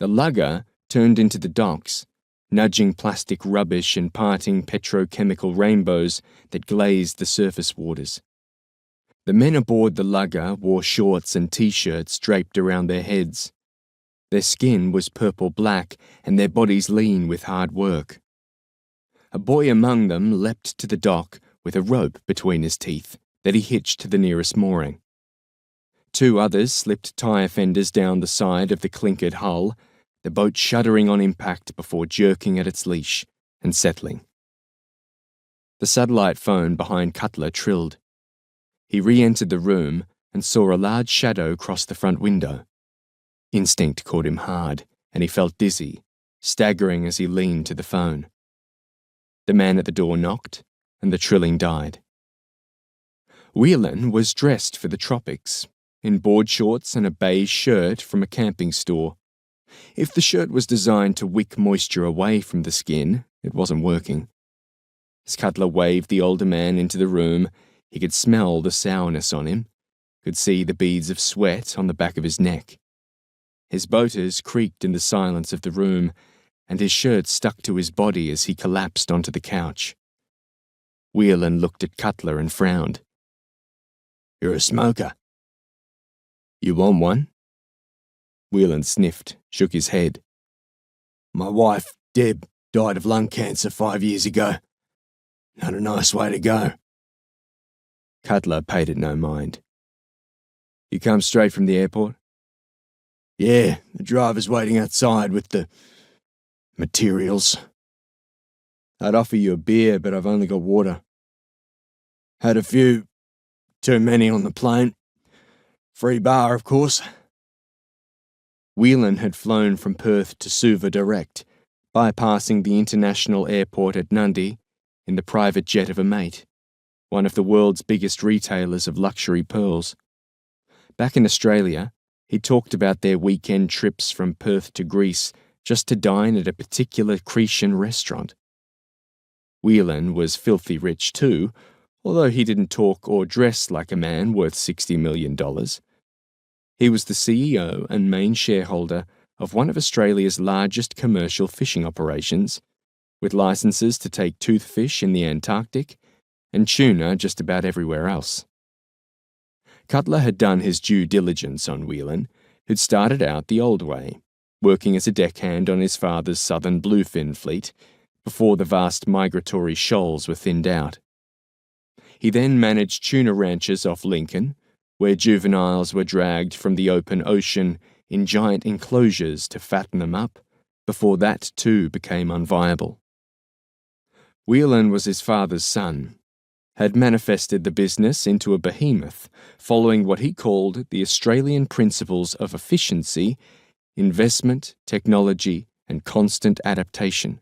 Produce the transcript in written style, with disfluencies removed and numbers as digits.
The lugger turned into the docks, nudging plastic rubbish and parting petrochemical rainbows that glazed the surface waters. The men aboard the lugger wore shorts and t-shirts draped around their heads. Their skin was purple-black and their bodies lean with hard work. A boy among them leapt to the dock with a rope between his teeth that he hitched to the nearest mooring. 2 others slipped tyre fenders down the side of the clinkered hull, the boat shuddering on impact before jerking at its leash and settling. The satellite phone behind Cutler trilled. He re-entered the room and saw a large shadow cross the front window. Instinct caught him hard, and he felt dizzy, staggering as he leaned to the phone. The man at the door knocked, and the trilling died. Whelan was dressed for the tropics, in board shorts and a beige shirt from a camping store. If the shirt was designed to wick moisture away from the skin, it wasn't working. As Cutler waved the older man into the room, he could smell the sourness on him, could see the beads of sweat on the back of his neck. His boaters creaked in the silence of the room, and his shirt stuck to his body as he collapsed onto the couch. Whelan looked at Cutler and frowned. "You're a smoker." "You want one?" Whelan sniffed, shook his head. "My wife, Deb, died of lung cancer 5 years ago. Not a nice way to go." Cutler paid it no mind. "You come straight from the airport?" "Yeah, the driver's waiting outside with the materials." "I'd offer you a beer, but I've only got water." "Had a few. Too many on the plane. Free bar, of course." Whelan had flown from Perth to Suva direct, bypassing the international airport at Nundy in the private jet of a mate, one of the world's biggest retailers of luxury pearls. Back in Australia, he talked about their weekend trips from Perth to Greece just to dine at a particular Cretan restaurant. Whelan was filthy rich too, although he didn't talk or dress like a man worth $60 million. He was the CEO and main shareholder of one of Australia's largest commercial fishing operations, with licenses to take toothfish in the Antarctic and tuna just about everywhere else. Cutler had done his due diligence on Whelan, who'd started out the old way, working as a deckhand on his father's southern bluefin fleet before the vast migratory shoals were thinned out. He then managed tuna ranches off Lincoln, where juveniles were dragged from the open ocean in giant enclosures to fatten them up, before that too became unviable. Whelan was his father's son, had manifested the business into a behemoth following what he called the Australian principles of efficiency, investment, technology, and constant adaptation.